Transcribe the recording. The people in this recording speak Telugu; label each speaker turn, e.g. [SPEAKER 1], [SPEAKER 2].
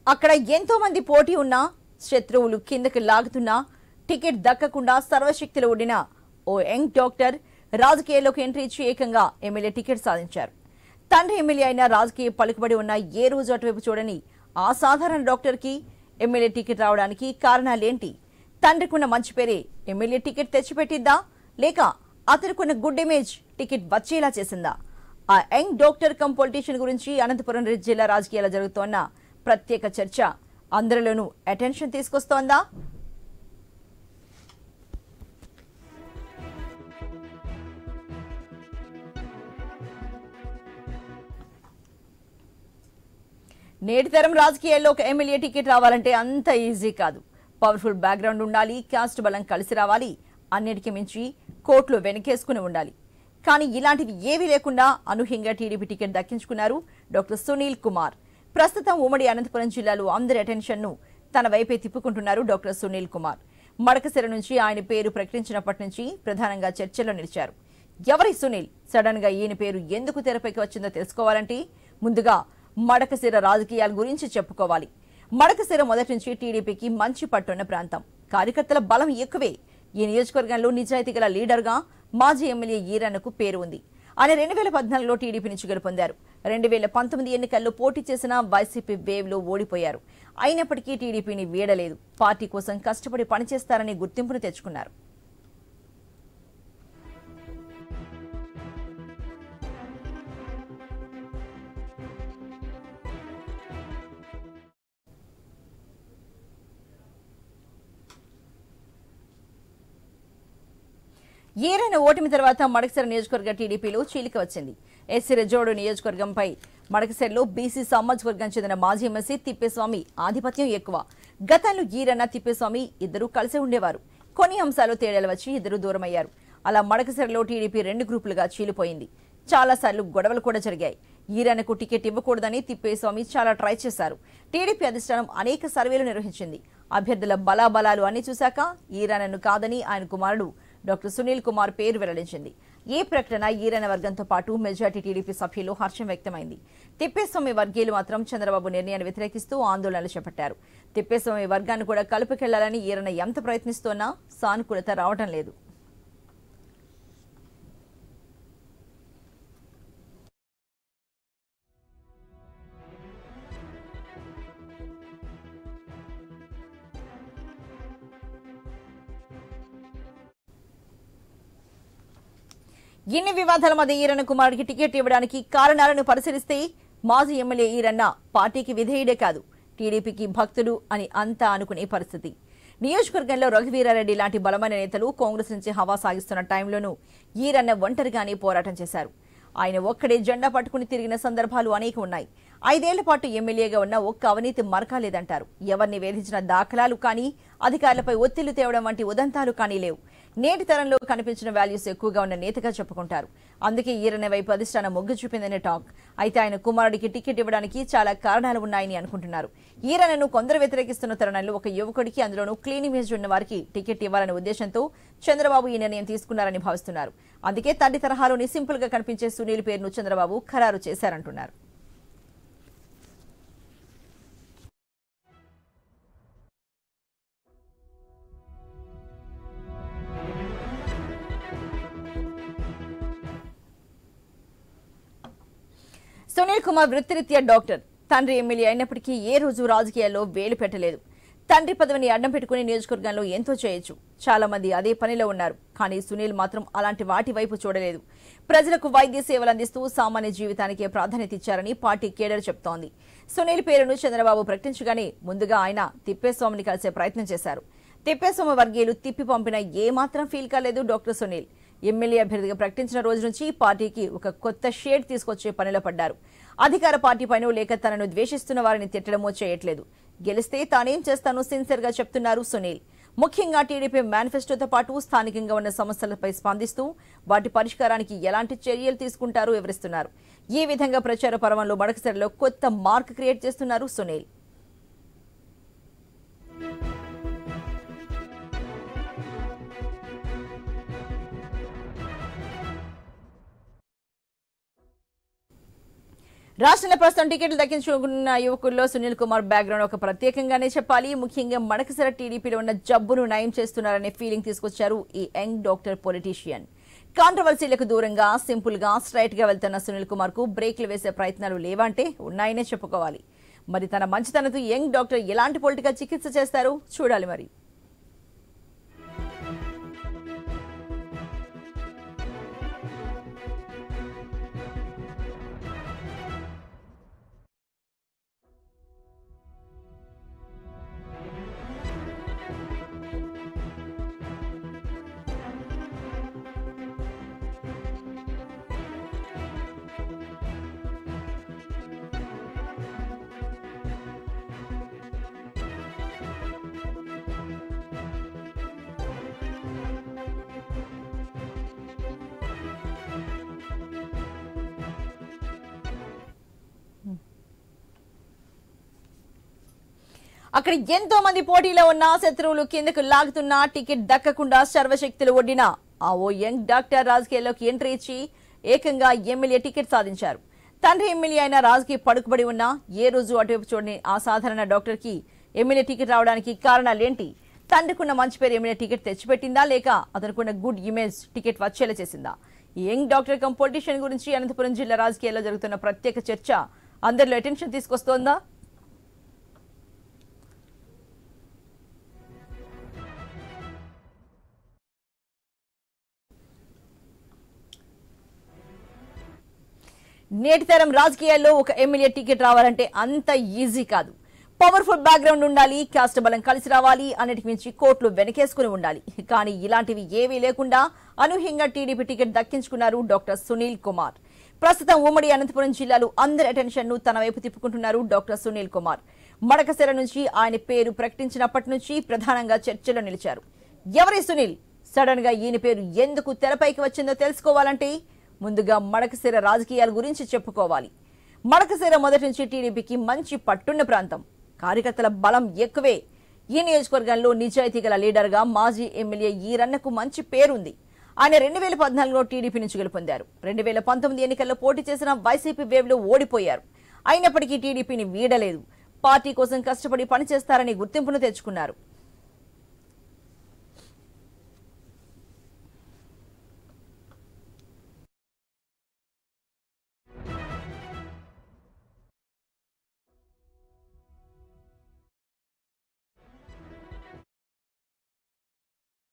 [SPEAKER 1] అక్కడ ఎంతో మంది పోటీ ఉన్నా శత్రువులు కిందకి లాగుతున్నా టికెట్ దక్కకుండా సర్వశక్తులు ఒడిన ఓ యంగ్ డాక్టర్ రాజకీయాల్లోకి ఎంట్రీ ఇచ్చి ఏకంగా ఎమ్మెల్యే టికెట్ సాధించారు. తండ్రి ఎమ్మెల్యే అయినా రాజకీయ పలుకుబడి ఉన్న ఏ రోజు అటువైపు చూడని ఆ సాధారణ డాక్టర్ కి ఎమ్మెల్యే టికెట్ రావడానికి కారణాలేంటి? తండ్రికున్న మంచి పేరే ఎమ్మెల్యే టికెట్ తెచ్చిపెట్టిద్దా, లేక అతనికున్న గుడ్ ఇమేజ్ టికెట్ వచ్చేలా చేసిందా? ఆ యంగ్ డాక్టర్ కమ్ పొలిటీషియన్ గురించి అనంతపురం జిల్లా రాజకీయాల్లో జరుగుతోన్న ప్రత్యేక చర్చ అందరిలోనూ అటెన్షన్ తీసుకొస్తోందా? నేటి తరం రాజకీయాల్లో ఒక ఎమ్మెల్యే టికెట్ రావాలంటే అంత ఈజీ కాదు. పవర్ఫుల్ బ్యాక్గ్రౌండ్ ఉండాలి, క్యాస్ట్ బలం కలిసి రావాలి, అన్నిటికీ మించి కోట్లు వెనకేసుకుని ఉండాలి. కానీ ఇలాంటివి ఏవీ లేకుండా అనూహ్యంగా టీడీపీ టికెట్ దక్కించుకున్నారు డాక్టర్ సునీల్ కుమార్. ప్రస్తుతం ఉమ్మడి అనంతపురం జిల్లాలో అందరి అటెన్షన్ ను తన వైపే తిప్పుకుంటున్నారు డాక్టర్ సునీల్ కుమార్. మడకశిర నుంచి ఆయన పేరు ప్రకటించినప్పటి నుంచి ప్రధానంగా చర్చలో నిలిచారు. ఎవరి సునీల్? సడన్ గా ఈయన పేరు ఎందుకు తెరపైకి వచ్చిందో తెలుసుకోవాలంటే ముందుగా మడకశిర రాజకీయాల గురించి చెప్పుకోవాలి. మడకశిర మొదటి నుంచి టీడీపీకి మంచి పట్టున్న ప్రాంతం. కార్యకర్తల బలం ఎక్కువే. ఈ నియోజకవర్గంలో నిజాయితీ గల లీడర్ గా మాజీ ఎమ్మెల్యే ఈరన్నకు పేరు ఉంది. ఆయన 2014లో టీడీపీ నుంచి గెలుపొందారు. 2019 ఎన్నికల్లో పోటీ చేసిన వైసీపీ వేవ్ లో ఓడిపోయారు. అయినప్పటికీ టీడీపీని వీడలేదు. పార్టీ కోసం కష్టపడి పనిచేస్తారని గుర్తింపును తెచ్చుకున్నారు. ఈరన్న ఓటమి తర్వాత మడకశిర నియోజకవర్గ టీడీపీలో చీలిక వచ్చింది. ఎస్సీ రెజోడు నియోజకవర్గంపై మడకశిరలో బీసీ సామాజిక వర్గం చెందిన మాజీ ఎమ్మెల్సీ తిప్పేస్వామి ఆధిపత్యం ఎక్కువ. గతంలో ఈరన్న తిప్పేస్వామి ఇద్దరూ కలిసి ఉండేవారు. కొన్ని అంశాలు తేడాలు వచ్చి ఇద్దరు దూరమయ్యారు. అలా మడకశిరలో టీడీపీ 2 గ్రూపులుగా చీలిపోయింది. చాలాసార్లు గొడవలు కూడా జరిగాయి. ఈరన్నకు టికెట్ ఇవ్వకూడదని తిప్పేస్వామి చాలా ట్రై చేశారు. టీడీపీ అధిష్టానం అనేక సర్వేలు నిర్వహించింది. అభ్యర్థుల బలాబలాలు అన్ని చూశాక ఈరన్నను కాదని ఆయన కుమారుడు డాక్టర్ సునీల్ కుమార్ పేరు వెల్లడించింది. ఈ ప్రకటన ఈరన్న వర్గంతో పాటు మెజార్టీ టీడీపీ సభ్యులు హర్షం వ్యక్తమైంది. తిప్పేస్వామి వర్గీయులు మాత్రం చంద్రబాబు నిర్ణయాన్ని వ్యతిరేకిస్తూ ఆందోళనలు చేపట్టారు. తిప్పేస్వామి వర్గాన్ని కూడా కలుపుకెళ్లాలని ఈరన్న ఎంత ప్రయత్నిస్తున్నా సానుకూలత రావడం లేదు. ఇన్ని వివాదాల మధ్య ఈరన్న కుమారుడికి టికెట్ ఇవ్వడానికి కారణాలను పరిశీలిస్తే మాజీ ఎమ్మెల్యే ఈరన్న పార్టీకి విధేయుడే కాదు, టీడీపీకి భక్తుడు అని అంతా అనుకునే పరిస్థితి. నియోజకవర్గంలో రఘువీరారెడ్డి లాంటి బలమైన నేతలు కాంగ్రెస్ నుంచి హవా సాగిస్తున్న టైంలోనూ ఈరన్న ఒంటరిగానే పోరాటం చేశారు. ఆయన ఒక్కడే జెండా పట్టుకుని తిరిగిన సందర్భాలు అనేక ఉన్నాయి. 5 ఏళ్ల పాటు ఎమ్మెల్యేగా ఉన్న ఒక్క అవినీతి మరకా లేదంటారు. ఎవరిని వేధించిన దాఖలాలు కానీ, అధికారులపై ఒత్తిళ్లు తేవడం వంటి ఉదంతాలు కానీ లేవు. నేటి తరంలో కనిపించిన వాల్యూస్ ఎక్కువగా ఉన్న నేతగా చెప్పుకుంటారు. అందుకే ఈరన్న వైపు అధిష్టానం మొగ్గు చూపిందనే టాక్. అయితే ఆయన కుమారుడికి టికెట్ ఇవ్వడానికి చాలా కారణాలు ఉన్నాయని అనుకుంటున్నారు. ఈరన్నను కొందరు వ్యతిరేకిస్తున్న తరుణంలో ఒక యువకుడికి, అందులోనూ క్లీన్ ఇమేజ్ ఉన్న వారికి టికెట్ ఇవ్వాలనే ఉద్దేశంతో చంద్రబాబు ఈ నిర్ణయం తీసుకున్నారని భావిస్తున్నారు. అందుకే తండ్రి తరహాలోని సింపుల్ గా కనిపించే సునీల్ పేరును చంద్రబాబు ఖరారు చేశారంటున్నారు. సునీల్ కుమార్ వృత్తిరీత్యా డాక్టర్. తండ్రి ఎమ్మెల్యే అయినప్పటికీ ఏ రోజు రాజకీయాల్లో వేలు పెట్టలేదు. తండ్రి పదవిని అడ్డం పెట్టుకుని నియోజకవర్గంలో ఎంతో చేయొచ్చు. చాలా మంది అదే పనిలో ఉన్నారు. కానీ సునీల్ మాత్రం అలాంటి వాటి వైపు చూడలేదు. ప్రజలకు వైద్య సేవలు అందిస్తూ సామాన్య జీవితానికే ప్రాధాన్యత ఇచ్చారని పార్టీ కేడర్ చెప్తోంది. సునీల్ పేరును చంద్రబాబు ప్రకటించగానే ముందుగా ఆయన తిప్పేస్వామిని కలిసే ప్రయత్నం చేశారు. తిప్పేస్వామి వర్గీయులు తిప్పి పంపిన ఏమాత్రం ఫీల్ కాలేదు డాక్టర్ సునీల్. ఎమ్మెల్యే అభ్యర్థిగా ప్రకటించిన రోజు నుంచి పార్టీకి ఒక కొత్త షేడ్ తీసుకొచ్చే పనిలో పడ్డారు. అధికార పార్టీ పైన లేక తనను ద్వేషిస్తున్న వారిని తిట్టడమో చేయట్లేదు. గెలిస్తే తానేం చేస్తానో సిన్సియర్ గా చెప్తున్నారు సునీల్. ముఖ్యంగా టీడీపీ మేనిఫెస్టోతో పాటు స్థానికంగా ఉన్న సమస్యలపై స్పందిస్తూ వాటి పరిష్కారానికి ఎలాంటి చర్యలు తీసుకుంటారో వివరిస్తున్నారు. ఈ విధంగా ప్రచార పర్వంలో మడకశిరలో కొత్త మార్క్ క్రియేట్ చేస్తున్నారు సునీల్. రాష్ట్రంలో ప్రస్తుతం టికెట్లు దక్కించుకున్న యువకుల్లో సునీల్ కుమార్ బ్యాక్గ్రౌండ్ ఒక ప్రత్యేకంగానే చెప్పాలి. ముఖ్యంగా మడకసిర టీడీపీలో ఉన్న జబ్బును నయం చేస్తున్నారనే ఫీలింగ్ తీసుకొచ్చారు ఈ యంగ్ డాక్టర్ పొలిటీషియన్. కాంట్రవర్సీలకు దూరంగా సింపుల్ గా స్ట్రైట్ గా వెళ్తున్న సునీల్ కుమార్ కు బ్రేక్లు వేసే ప్రయత్నాలు లేవంటే ఉన్నాయనే చెప్పుకోవాలి. మరి తన మంచితనంతో యంగ్ డాక్టర్ ఎలాంటి పొలిటికల్ చికిత్స చేస్తారో చూడాలి. మరి అక్కడ ఎంతో మంది పోటీలో ఉన్న శత్రువులు కిందకు లాగుతున్నా టికెట్ దక్కకుండా సర్వశక్తులు ఒడ్డిన ఆ ఓ యంగ్ డాక్టర్ రాజకీయాల్లోకి ఎంట్రీ ఇచ్చి ఏకంగా ఎమ్మెల్యే టికెట్ సాధించారు. తండ్రి ఎమ్మెల్యే అయిన రాజకీయ పడుకుబడి ఉన్నా ఏ రోజు అటువైపు చూడని ఆ సాధారణ డాక్టర్ కి ఎమ్మెల్యే టికెట్ రావడానికి కారణాలేంటి? తండ్రికున్న మంచి పేరు ఎమ్మెల్యే టికెట్ తెచ్చిపెట్టిందా, లేక అతనుకున్న గుడ్ ఇమేజ్ టికెట్ వచ్చేలా చేసిందా? ఈ యంగ్ డాక్టర్ కమ్ పొలిటీషియన్ గురించి అనంతపురం జిల్లా రాజకీయాల్లో జరుగుతున్న ప్రత్యేక చర్చ అందరిలో అటెన్షన్ తీసుకొస్తోందా? నేటి తరం రాజకీయాల్లో ఒక ఎమ్మెల్యే టికెట్ రావాలంటే అంత ఈజీ కాదు. పవర్ఫుల్ బ్యాక్గ్రౌండ్ ఉండాలి, క్యాస్ట్ బలం కలిసి రావాలి, అన్నిటికి మించి కోట్లు వెనకేసుకుని ఉండాలి. కానీ ఇలాంటివి ఏవీ లేకుండా అనూహ్యంగా టీడీపీ టికెట్ దక్కించుకున్నారు డాక్టర్ సునీల్ కుమార్. ప్రస్తుతం ఉమ్మడి అనంతపురం జిల్లాలో అందరి అటెన్షన్ ను తన వైపు తిప్పుకుంటున్నారు డాక్టర్ సునీల్ కుమార్. మడకసిర నుంచి ఆయన పేరు ప్రకటించినప్పటి నుంచి ప్రధానంగా చర్చలో నిలిచారు. ఎవరి సునీల్? సడన్ గా ఈయన పేరు ఎందుకు తెరపైకి వచ్చిందో తెలుసుకోవాలంటే ముందుగా మడకసిర రాజకీయాల గురించి చెప్పుకోవాలి. మడకసిర మొదటి నుంచి టీడీపీకి మంచి పట్టున్న ప్రాంతం. కార్యకర్తల బలం ఎక్కువే. ఈ నియోజకవర్గంలో నిజాయితీ గల లీడర్ గా మాజీ ఎమ్మెల్యే ఈరన్నకు మంచి పేరుంది. ఆయన 2014లో టీడీపీ నుంచి గెలుపొందారు. 2019 ఎన్నికల్లో పోటీ చేసిన వైసీపీ వేవ్ లో ఓడిపోయారు. అయినప్పటికీ టీడీపీని వీడలేదు. పార్టీ కోసం కష్టపడి పనిచేస్తారని గుర్తింపును తెచ్చుకున్నారు.